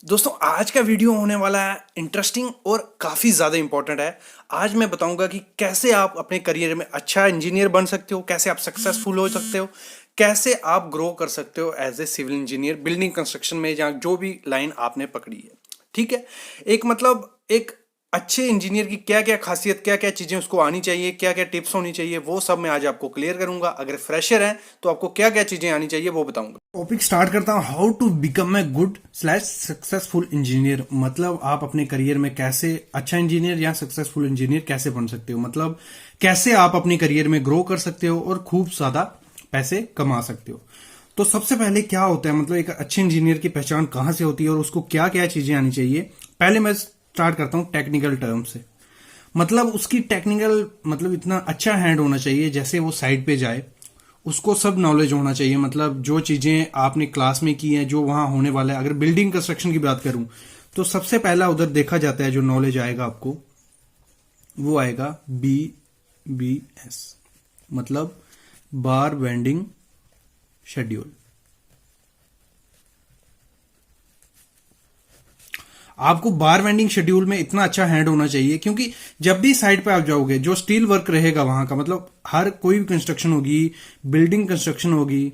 दोस्तों आज का वीडियो होने वाला है इंटरेस्टिंग और काफ़ी ज़्यादा इंपॉर्टेंट है। आज मैं बताऊंगा कि कैसे आप अपने करियर में अच्छा इंजीनियर बन सकते हो, कैसे आप सक्सेसफुल हो सकते हो, कैसे आप ग्रो कर सकते हो as a civil engineer building construction में या जो भी लाइन आपने पकड़ी है। ठीक है। एक अच्छे इंजीनियर की क्या क्या खासियत, क्या क्या चीज़ें उसको आनी चाहिए, क्या क्या टिप्स होनी चाहिए, वो सब मैं आज आपको क्लियर करूंगा। अगर फ्रेशर हैं तो आपको क्या क्या चीज़ें आनी चाहिए वो बताऊंगा। टॉपिक स्टार्ट करता हूँ, how to become a good slash successful engineer. मतलब आप अपने करियर में कैसे अच्छा इंजीनियर या सक्सेसफुल इंजीनियर कैसे बन सकते हो, मतलब कैसे आप अपने करियर में ग्रो कर सकते हो और खूब ज्यादा पैसे कमा सकते हो। तो सबसे पहले क्या होता है, मतलब एक अच्छे इंजीनियर की पहचान कहाँ से होती है और उसको क्या क्या चीजें आनी चाहिए। पहले मैं स्टार्ट करता हूँ टेक्निकल टर्म से। मतलब उसकी टेक्निकल मतलब इतना अच्छा हैंड होना चाहिए, जैसे वो साइड पे जाए उसको सब नॉलेज होना चाहिए। मतलब जो चीजें आपने क्लास में की हैं, जो वहां होने वाला है। अगर बिल्डिंग कंस्ट्रक्शन की बात करूं तो सबसे पहला उधर देखा जाता है, जो नॉलेज आएगा आपको वो आएगा BBS, मतलब बार बेंडिंग शेड्यूल। आपको बार वेंडिंग शेड्यूल में इतना अच्छा हैंड होना चाहिए, क्योंकि जब भी साइड पे आप जाओगे जो स्टील वर्क रहेगा वहां का, मतलब हर कोई भी कंस्ट्रक्शन होगी, बिल्डिंग कंस्ट्रक्शन होगी,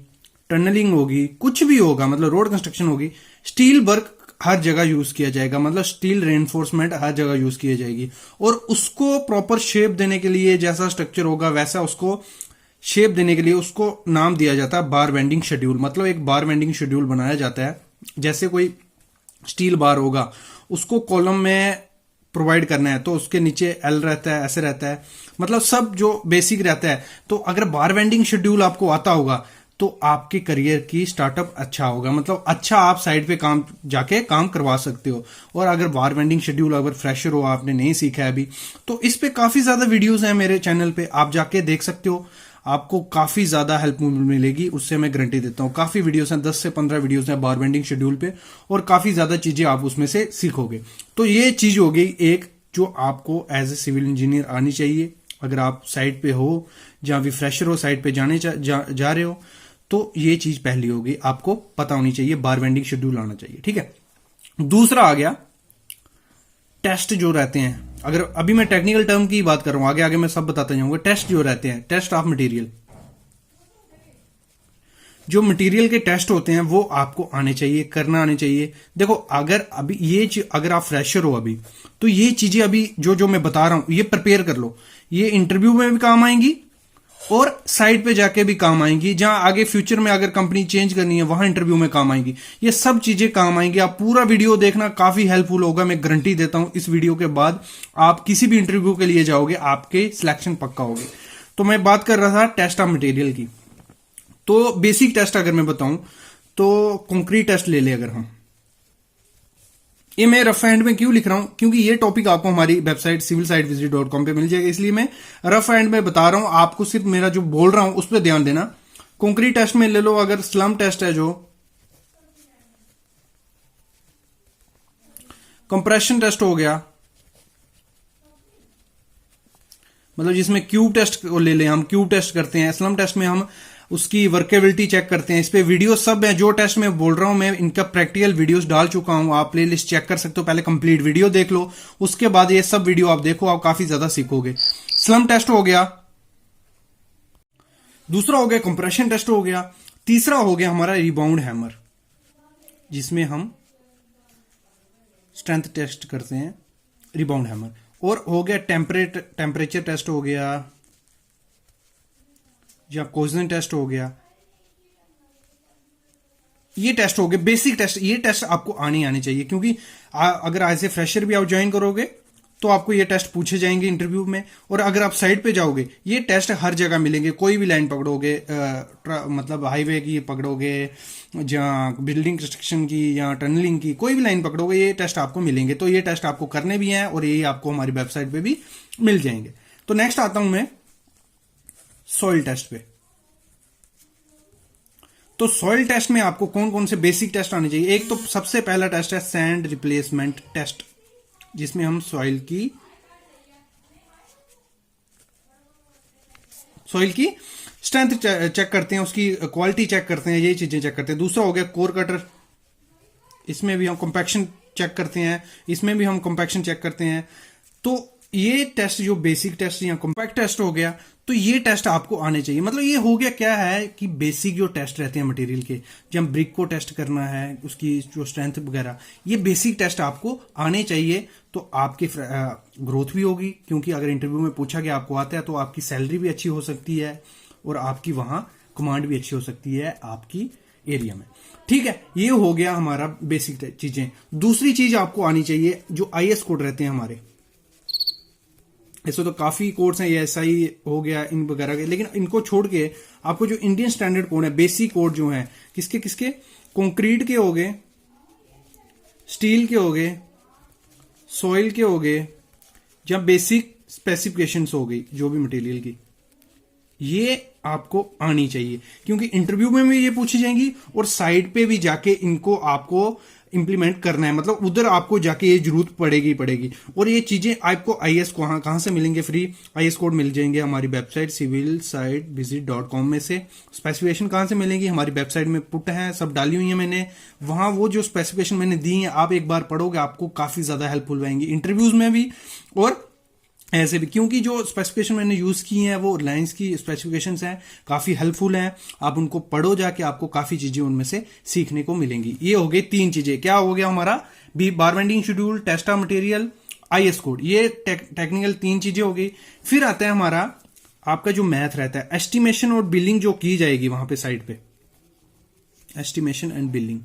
टनलिंग होगी, कुछ भी होगा, मतलब रोड कंस्ट्रक्शन होगी, स्टील वर्क हर जगह यूज किया जाएगा। मतलब स्टील रेनफोर्समेंट हर जगह यूज की जाएगी और उसको प्रॉपर शेप देने के लिए, जैसा स्ट्रक्चर होगा वैसा उसको शेप देने के लिए उसको नाम दिया जाता है बार बेंडिंग शेड्यूल। मतलब एक बार बेंडिंग शेड्यूल बनाया जाता है। जैसे कोई स्टील बार होगा, उसको कॉलम में प्रोवाइड करना है तो उसके नीचे एल रहता है, ऐसे रहता है, मतलब सब जो बेसिक रहता है। तो अगर बार वेंडिंग शेड्यूल आपको आता होगा तो आपके करियर की स्टार्टअप अच्छा होगा, मतलब अच्छा आप साइड पे काम जाके काम करवा सकते हो। और अगर बार वेंडिंग शेड्यूल अगर फ्रेशर हो, आपने नहीं सीखा है अभी, तो इस पे काफी ज्यादा वीडियोस हैं मेरे चैनल पे, आप जाके देख सकते हो। आपको काफी ज्यादा हेल्प मिलेगी, उससे मैं गारंटी देता हूँ। काफी वीडियोस हैं, 10 से 15 वीडियोस हैं बार बेंडिंग शेड्यूल पे, और काफी ज्यादा चीजें आप उसमें से सीखोगे। तो ये चीज हो गई एक, जो आपको एज ए सिविल इंजीनियर आनी चाहिए। अगर आप साइड पे हो, जहां भी फ्रेशर हो, साइड पे जा रहे हो, तो ये चीज पहली होगी, आपको पता होनी चाहिए, बार बेंडिंग शेड्यूल आना चाहिए। ठीक है। दूसरा आ गया टेस्ट जो रहते हैं। अगर अभी मैं टेक्निकल टर्म की बात कर रहा हूं, आगे आगे मैं सब बताता जाऊंगा। टेस्ट जो रहते हैं, टेस्ट ऑफ मटेरियल, जो मटेरियल के टेस्ट होते हैं वो आपको आने चाहिए, करना आने चाहिए। देखो अगर अभी अगर आप फ्रेशर हो अभी, तो ये चीजें अभी जो जो मैं बता रहा हूं ये प्रिपेयर कर लो। ये इंटरव्यू में भी काम आएंगी और साइड पे जाके भी काम आएंगी, जहां आगे फ्यूचर में अगर कंपनी चेंज करनी है वहां इंटरव्यू में काम आएंगी। ये सब चीजें काम आएंगी। आप पूरा वीडियो देखना, काफी हेल्पफुल होगा, मैं गारंटी देता हूं। इस वीडियो के बाद आप किसी भी इंटरव्यू के लिए जाओगे, आपके सिलेक्शन पक्का होगी। तो मैं बात कर रहा था टेस्ट ऑफ मटेरियल की। तो बेसिक टेस्ट अगर मैं बताऊं तो कंक्रीट टेस्ट ले ले अगर हम, ये मैं रफ हैंड में क्यों लिख रहा हूं, क्योंकि ये टॉपिक आपको हमारी वेबसाइट civilsitevisit.com पे मिल जाएगा, इसलिए मैं रफ हैंड में बता रहा हूं। आपको सिर्फ मेरा जो बोल रहा हूं उस पर ध्यान देना। कंक्रीट टेस्ट में ले लो, अगर स्लम टेस्ट है, जो कंप्रेशन टेस्ट हो गया, मतलब जिसमें क्यूब टेस्ट को ले लें, हम क्यूब टेस्ट करते हैं। स्लम टेस्ट में हम उसकी वर्केबिलिटी चेक करते हैं। इस पे वीडियो सब है, जो टेस्ट में बोल रहा हूं मैं इनका प्रैक्टिकल वीडियोस डाल चुका हूं, आप प्लेलिस्ट चेक कर सकते हो। पहले कंप्लीट वीडियो देख लो, उसके बाद ये सब वीडियो आप देखो, आप काफी ज्यादा सीखोगे। स्लम टेस्ट हो गया, दूसरा हो गया कंप्रेशन टेस्ट हो गया, तीसरा हो गया हमारा रिबाउंड हैमर, जिसमें हम स्ट्रेंथ टेस्ट करते हैं, रिबाउंड हैमर। और हो गया टेम्परेचर टेस्ट हो गया, या कोजन टेस्ट हो गया। ये टेस्ट हो गए बेसिक टेस्ट। ये टेस्ट आपको आने चाहिए, क्योंकि अगर एज ए फ्रेशर भी आप ज्वाइन करोगे तो आपको ये टेस्ट पूछे जाएंगे इंटरव्यू में। और अगर आप साइड पे जाओगे, ये टेस्ट हर जगह मिलेंगे। कोई भी लाइन पकड़ोगे, मतलब हाईवे की पकड़ोगे, जहाँ बिल्डिंग कंस्ट्रक्शन की या टनलिंग की, कोई भी लाइन पकड़ोगे, ये टेस्ट आपको मिलेंगे। तो ये टेस्ट आपको करने भी हैं और ये आपको हमारी वेबसाइट पे भी मिल जाएंगे। तो नेक्स्ट आता हूं मैं सॉइल टेस्ट पे। तो सॉइल टेस्ट में आपको कौन कौन से बेसिक टेस्ट आने चाहिए। एक तो सबसे पहला टेस्ट है सैंड रिप्लेसमेंट टेस्ट, जिसमें हम सॉइल की स्ट्रेंथ चेक करते हैं, उसकी क्वालिटी चेक करते हैं, ये चीजें चेक करते हैं। दूसरा हो गया कोर कटर, इसमें भी हम कॉम्पैक्शन चेक करते हैं, इसमें भी हम कॉम्पैक्शन चेक करते हैं। तो ये टेस्ट जो बेसिक टेस्ट या कॉम्पैक्ट टेस्ट हो गया, तो ये टेस्ट आपको आने चाहिए। मतलब ये हो गया क्या है कि बेसिक जो टेस्ट रहते हैं मटेरियल के, जब हम ब्रिक को टेस्ट करना है, उसकी जो स्ट्रेंथ वगैरह, ये बेसिक टेस्ट आपको आने चाहिए। तो आपकी ग्रोथ भी होगी, क्योंकि अगर इंटरव्यू में पूछा गया आपको आता है तो आपकी सैलरी भी अच्छी हो सकती है और आपकी वहां कमांड भी अच्छी हो सकती है आपकी एरिया में। ठीक है, ये हो गया हमारा बेसिक चीजें। दूसरी चीज आपको आनी चाहिए जो आईएएस कोड रहते हैं हमारे। ऐसे तो काफी कोड्स हैं, ये एसआई हो गया इन वगैरह के, लेकिन इनको छोड़ के आपको जो इंडियन स्टैंडर्ड कोड है, बेसिक कोड जो है, किसके किसके, कंक्रीट के हो गए, स्टील के हो गए, सॉइल के हो गए, या बेसिक स्पेसिफिकेशंस हो गई जो भी मटेरियल की, ये आपको आनी चाहिए। क्योंकि इंटरव्यू में भी ये पूछी जाएंगी और साइड पे भी जाके इनको आपको इंप्लीमेंट करना है, मतलब उधर आपको जाके ये जरूरत पड़ेगी। और ये चीजें आपको आईएएस को कहां से मिलेंगे, फ्री आईएएस कोड मिल जाएंगे हमारी वेबसाइट civilsitevisit.com में से। स्पेसिफिकेशन कहां से मिलेंगी, हमारी वेबसाइट में पुट है, सब डाली हुई है मैंने, वहां वो जो स्पेसिफिकेशन मैंने दी है आप एक बार पढ़ोगे आपको काफी ज्यादा हेल्पफुल रहेंगी इंटरव्यूज में भी और ऐसे भी। क्योंकि जो स्पेसिफिकेशन मैंने यूज की हैं वो रिलायंस की स्पेसिफिकेशंस हैं, काफी हेल्पफुल हैं, आप उनको पढ़ो जाके, आपको काफी चीजें उनमें से सीखने को मिलेंगी। ये हो गई 3 चीजें। क्या हो गया हमारा, bar bending schedule, test of material, IAS code, ये टेक्निकल 3 चीजें हो गई। फिर आता है हमारा आपका जो मैथ रहता है, एस्टिमेशन और बिलिंग जो की जाएगी वहां पे साइड पे, एस्टिमेशन एंड बिलिंग,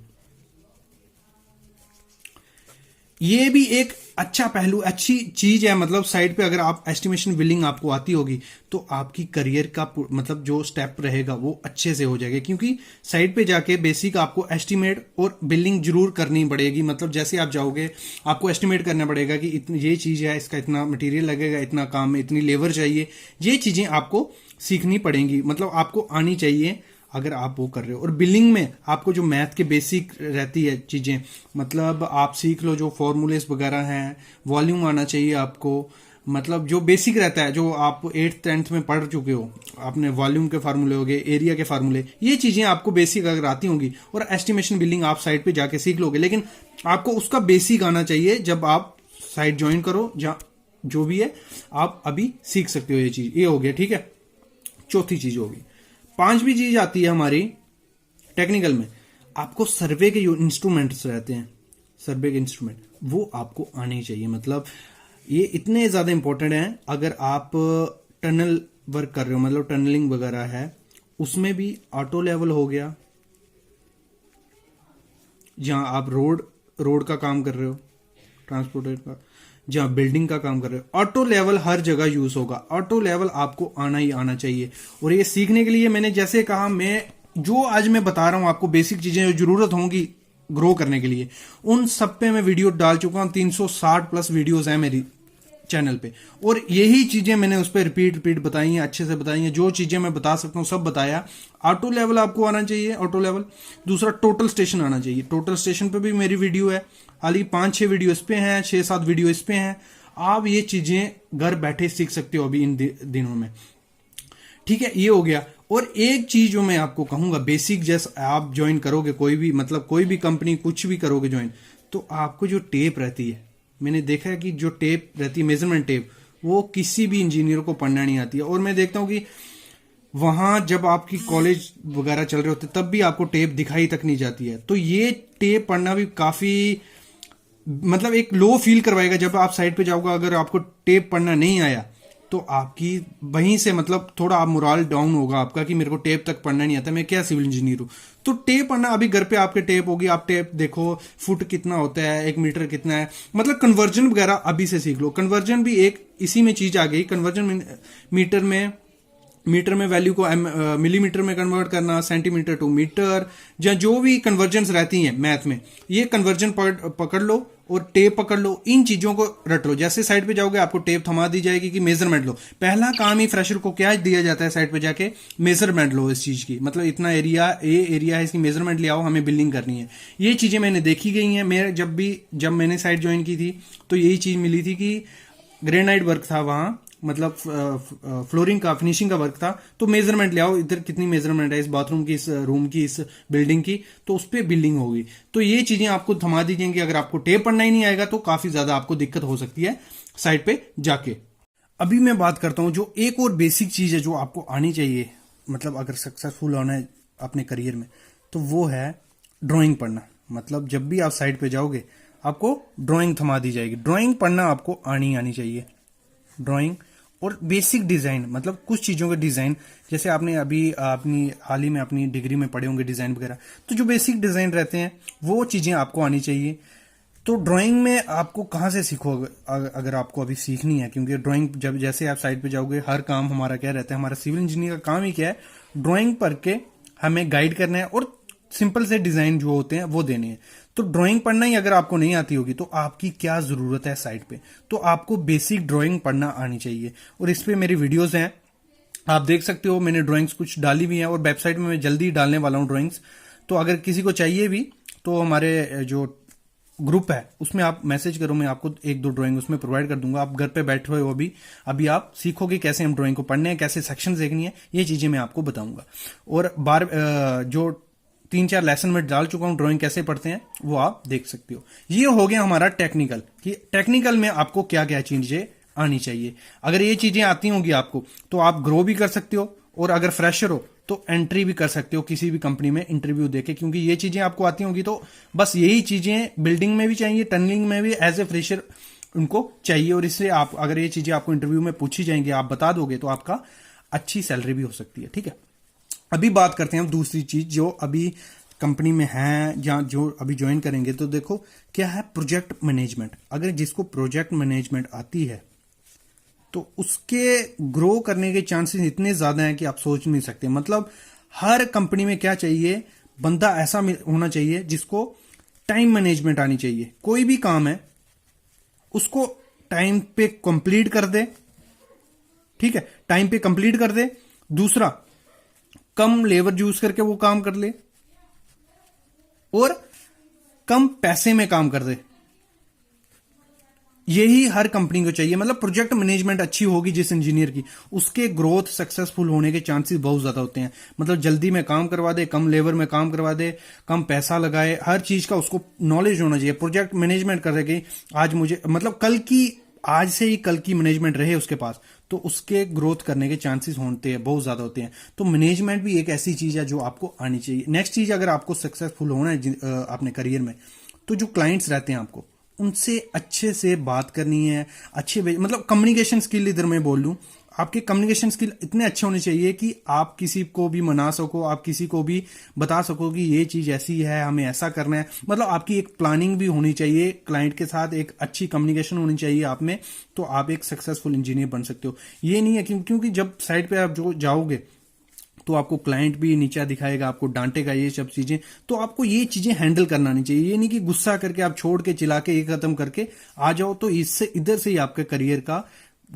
ये भी एक अच्छा पहलू, अच्छी चीज है। मतलब साइड पे अगर आप एस्टिमेशन बिलिंग आपको आती होगी तो आपकी करियर का मतलब जो स्टेप रहेगा वो अच्छे से हो जाएगा। क्योंकि साइड पे जाके बेसिक आपको एस्टिमेट और बिलिंग जरूर करनी पड़ेगी। मतलब जैसे आप जाओगे आपको एस्टिमेट करना पड़ेगा कि ये चीज है, इसका इतना मटेरियल लगेगा, इतना काम में इतनी लेबर चाहिए, ये चीजें आपको सीखनी पड़ेंगी, मतलब आपको आनी चाहिए अगर आप वो कर रहे हो। और बिलिंग में आपको जो मैथ के बेसिक रहती है चीजें, मतलब आप सीख लो, जो फॉर्मूलेस वगैरह हैं, वॉल्यूम आना चाहिए आपको, मतलब जो बेसिक रहता है, जो आप 8th 10th में पढ़ चुके हो, आपने वॉल्यूम के फार्मूले हो गए, एरिया के फार्मूले, ये चीजें आपको बेसिक अगर आती होंगी और एस्टिमेशन बिलिंग आप साइट पे जाके सीख लोगे। लेकिन आपको उसका बेसिक आना चाहिए जब आप साइट ज्वाइन करो, जो भी है आप अभी सीख सकते हो ये चीज। ये हो गया, ठीक है, चौथी चीज होगी। 5वीं चीज आती है हमारी टेक्निकल में, आपको सर्वे के जो इंस्ट्रूमेंट्स रहते हैं, सर्वे के इंस्ट्रूमेंट, वो आपको आने चाहिए। मतलब ये इतने ज्यादा इंपॉर्टेंट हैं। अगर आप टनल वर्क कर रहे हो, मतलब टनलिंग वगैरह है, उसमें भी ऑटो लेवल हो गया, जहां आप रोड का काम कर रहे हो, ट्रांसपोर्टर का, जहां बिल्डिंग का काम कर रहे हो, ऑटो लेवल हर जगह यूज होगा। ऑटो लेवल आपको आना ही आना चाहिए। और ये सीखने के लिए मैंने जैसे कहा, जो आज मैं बता रहा हूं आपको बेसिक चीजें जो जरूरत होंगी ग्रो करने के लिए, उन सब पे मैं वीडियो डाल चुका हूं। 360 प्लस वीडियोस हैं मेरी चैनल पे, और यही चीजें मैंने उस पर रिपीट बताई हैं, अच्छे से बताई हैं। जो चीजें मैं बता सकता हूं सब बताया। ऑटो लेवल आपको आना चाहिए, ऑटो लेवल। दूसरा टोटल स्टेशन आना चाहिए, टोटल स्टेशन पे भी मेरी वीडियो है, हालांकि 5-6 वीडियो इस पे हैं, 6-7 वीडियो इस पे हैं। आप ये चीजें घर बैठे सीख सकते हो अभी इन दिनों में, ठीक है। ये हो गया। और एक चीज जो मैं आपको कहूंगा, बेसिक जैसे आप ज्वाइन करोगे कोई भी, मतलब कोई भी कंपनी कुछ भी करोगे ज्वाइन, तो आपको जो टेप रहती है, मैंने देखा है कि जो टेप रहती है, मेजरमेंट टेप, वो किसी भी इंजीनियर को पढ़ना नहीं आती है। और मैं देखता हूं कि वहां जब आपकी कॉलेज वगैरह चल रहे होते तब भी आपको टेप दिखाई तक नहीं जाती है। तो ये टेप पढ़ना भी काफी, मतलब एक लो फील करवाएगा जब आप साइट पे जाओगे। अगर आपको टेप पढ़ना नहीं आया तो आपकी वहीं से मतलब थोड़ा आप मोरल डाउन होगा आपका कि मेरे को टेप तक पढ़ना नहीं आता, मैं क्या सिविल इंजीनियर हूं। तो टेप पढ़ना, अभी घर पे आपके टेप होगी, आप टेप देखो, फुट कितना होता है, 1 मीटर कितना है, मतलब कन्वर्जन वगैरह अभी से सीख लो। कन्वर्जन भी एक इसी में चीज आ गई। कन्वर्जन मीटर में वैल्यू को मिलीमीटर में कन्वर्ट करना, सेंटीमीटर टू मीटर, या जो भी कन्वर्जन्स रहती हैं मैथ में, ये कन्वर्जन पकड़ लो और टेप पकड़ लो, इन चीजों को रट लो। जैसे साइड पे जाओगे आपको टेप थमा दी जाएगी कि मेजरमेंट लो। पहला काम ही फ्रेशर को क्या दिया जाता है साइड पे जाके, मेजरमेंट लो इस चीज की, मतलब इतना एरिया, ये एरिया है, इसकी मेजरमेंट ले आओ, हमें बिल्डिंग करनी है। ये चीजें मैंने देखी गई हैं। मेरे जब मैंने साइट ज्वाइन की थी तो यही चीज मिली थी कि ग्रेनाइट वर्क था वहां, मतलब फ्लोरिंग का फिनिशिंग का वर्क था, तो मेजरमेंट ले आओ इधर कितनी मेजरमेंट है इस बाथरूम की, इस रूम की, इस बिल्डिंग की, तो उस पर बिल्डिंग होगी। तो ये चीजें आपको थमा दी जाएंगी। अगर आपको टेप पढ़ना ही नहीं आएगा तो काफी ज्यादा आपको दिक्कत हो सकती है साइट पे जाके। अभी मैं बात करता हूं जो एक और बेसिक चीज है जो आपको आनी चाहिए, मतलब अगर सक्सेसफुल होना है अपने करियर में, तो वो है ड्राइंग पढ़ना। मतलब जब भी आप साइट पे जाओगे आपको ड्राइंग थमा दी जाएगी। ड्राइंग पढ़ना आपको आनी चाहिए। ड्राइंग और बेसिक डिजाइन, मतलब कुछ चीजों के डिजाइन, जैसे आपने अभी अपनी हाल ही में अपनी डिग्री में पढ़े होंगे डिजाइन वगैरह, तो जो बेसिक डिजाइन रहते हैं वो चीजें आपको आनी चाहिए। तो ड्राइंग में आपको कहाँ से सीखो अगर आपको अभी सीखनी है, क्योंकि ड्राइंग जब जैसे आप साइट पे जाओगे, हर काम हमारा क्या रहता है, हमारा सिविल इंजीनियर का काम ही क्या है, ड्राइंग पढ़ के हमें गाइड करना है और सिंपल से डिजाइन जो होते हैं वो देने हैं। तो ड्राइंग पढ़ना ही अगर आपको नहीं आती होगी तो आपकी क्या जरूरत है साइट पे। तो आपको बेसिक ड्राइंग पढ़ना आनी चाहिए, और इस पे मेरी वीडियोस हैं, आप देख सकते हो। मैंने ड्राइंग्स कुछ डाली भी हैं और वेबसाइट में मैं जल्दी डालने वाला हूं ड्राइंग्स। तो अगर किसी को चाहिए भी तो हमारे जो ग्रुप है उसमें आप मैसेज करो, मैं आपको एक दो ड्राइंग उसमें प्रोवाइड कर दूंगा। आप घर पे बैठे हुए हो अभी आप सीखोगे कैसे हम ड्राइंग को पढ़ने हैं, कैसे सेक्शन देखनी है, ये चीजें मैं आपको बताऊंगा। और जो 3-4 लेसन में डाल चुका हूं ड्राइंग कैसे पढ़ते हैं वो आप देख सकते हो। ये हो गया हमारा टेक्निकल, कि टेक्निकल में आपको क्या क्या चीजें आनी चाहिए। अगर ये चीजें आती होंगी आपको तो आप ग्रो भी कर सकते हो, और अगर फ्रेशर हो तो एंट्री भी कर सकते हो किसी भी कंपनी में इंटरव्यू देके, क्योंकि ये चीजें आपको आती होंगी। तो बस यही चीजें बिल्डिंग में भी चाहिए, टनलिंग में भी एज ए फ्रेशर उनको चाहिए। और इससे आप अगर ये चीजें आपको इंटरव्यू में पूछी जाएंगी, आप बता दोगे, तो आपका अच्छी सैलरी भी हो सकती है। ठीक है, अभी बात करते हैं हम दूसरी चीज जो अभी कंपनी में है या जो अभी ज्वाइन करेंगे। तो देखो क्या है, प्रोजेक्ट मैनेजमेंट। अगर जिसको प्रोजेक्ट मैनेजमेंट आती है तो उसके ग्रो करने के चांसेस इतने ज्यादा हैं कि आप सोच नहीं सकते। मतलब हर कंपनी में क्या चाहिए, बंदा ऐसा होना चाहिए जिसको टाइम मैनेजमेंट आनी चाहिए। कोई भी काम है उसको टाइम पे कंप्लीट कर दे, ठीक है, टाइम पे कंप्लीट कर दे। दूसरा, कम लेबर यूज करके वो काम कर ले, और कम पैसे में काम कर दे। यही हर कंपनी को चाहिए। मतलब प्रोजेक्ट मैनेजमेंट अच्छी होगी जिस इंजीनियर की, उसके ग्रोथ सक्सेसफुल होने के चांसेस बहुत ज्यादा होते हैं। मतलब जल्दी में काम करवा दे, कम लेबर में काम करवा दे, कम पैसा लगाए, हर चीज का उसको नॉलेज होना चाहिए। प्रोजेक्ट मैनेजमेंट कर कि आज मुझे, मतलब आज से ही कल की मैनेजमेंट रहे उसके पास, तो उसके ग्रोथ करने के चांसेस होते हैं, बहुत ज्यादा होते हैं। तो मैनेजमेंट भी एक ऐसी चीज है जो आपको आनी चाहिए। नेक्स्ट चीज, अगर आपको सक्सेसफुल होना है अपने करियर में, तो जो क्लाइंट्स रहते हैं आपको उनसे अच्छे से बात करनी है। मतलब कम्युनिकेशन स्किल, इधर मैं बोल लूं, आपके कम्युनिकेशन स्किल इतने अच्छे होने चाहिए कि आप किसी को भी मना सको, आप किसी को भी बता सको कि ये चीज ऐसी है, हमें ऐसा करना है। मतलब आपकी एक प्लानिंग भी होनी चाहिए, क्लाइंट के साथ एक अच्छी कम्युनिकेशन होनी चाहिए आप में, तो आप एक सक्सेसफुल इंजीनियर बन सकते हो। ये नहीं है क्योंकि जब साइड पे आप जो जाओगे तो आपको क्लाइंट भी नीचा दिखाएगा, आपको डांटेगा, ये सब चीजें, तो आपको ये चीजें हैंडल करना नहीं चाहिए। ये नहीं कि गुस्सा करके आप छोड़ के चिल्ला के ये खत्म करके आ जाओ, तो इससे इधर से ही आपके करियर का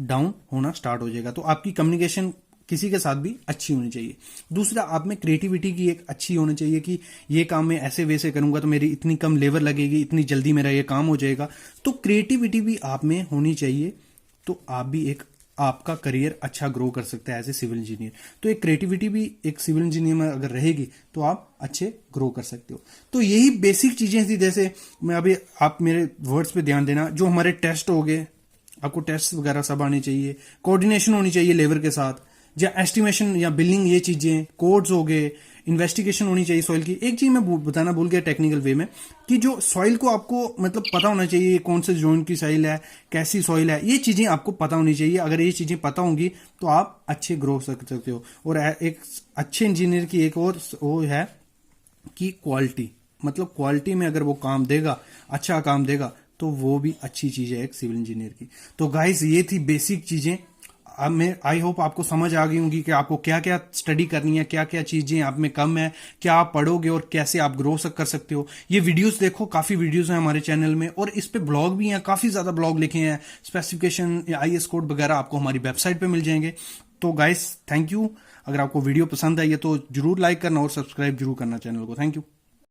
डाउन होना स्टार्ट हो जाएगा। तो आपकी कम्युनिकेशन किसी के साथ भी अच्छी होनी चाहिए। दूसरा, आप में क्रिएटिविटी की एक अच्छी होनी चाहिए कि ये काम मैं ऐसे वैसे करूंगा तो मेरी इतनी कम लेबर लगेगी, इतनी जल्दी मेरा ये काम हो जाएगा। तो क्रिएटिविटी भी आप में होनी चाहिए, तो आप भी आपका करियर अच्छा ग्रो कर सकता है एज ए सिविल इंजीनियर। तो एक क्रिएटिविटी भी एक सिविल इंजीनियर में अगर रहेगी तो आप अच्छे ग्रो कर सकते हो। तो यही बेसिक चीजें थी। जैसे मैं अभी, आप मेरे वर्ड्स पे ध्यान देना, जो हमारे टेस्ट हो गए, आपको टेस्ट वगैरह सब आने चाहिए, कोऑर्डिनेशन होनी चाहिए लेबर के साथ, या एस्टिमेशन या बिलिंग, ये चीजें, कोड्स हो गए, इन्वेस्टिगेशन होनी चाहिए सॉइल की। एक चीज मैं बताना भूल गया टेक्निकल वे में, कि जो सॉइल को आपको मतलब पता होना चाहिए कौन से जोन की सॉइल है, कैसी सॉइल है, ये चीजें आपको पता होनी चाहिए। अगर ये चीजें पता होंगी तो आप अच्छे ग्रो कर सकते हो। और एक अच्छे इंजीनियर की एक और वो है कि क्वालिटी, मतलब क्वालिटी में अगर वो काम देगा, अच्छा काम देगा, तो वो भी अच्छी चीज है एक सिविल इंजीनियर की। तो गाइस, ये थी बेसिक चीजें। अब मैं आई होप आपको समझ आ गई होंगी कि आपको क्या क्या स्टडी करनी है, क्या क्या चीजें आप में कम है, क्या आप पढ़ोगे और कैसे आप ग्रो कर सकते हो। ये वीडियोस देखो, काफी वीडियोस हैं हमारे चैनल में, और इस पे ब्लॉग भी हैं, काफी ज्यादा ब्लॉग लिखे हैं। स्पेसिफिकेशन या IS कोड वगैरह आपको हमारी वेबसाइट पे मिल जाएंगे। तो गाइस, थैंक यू। अगर आपको वीडियो पसंद आई है तो जरूर लाइक करना और सब्सक्राइब जरूर करना चैनल को। Thank you.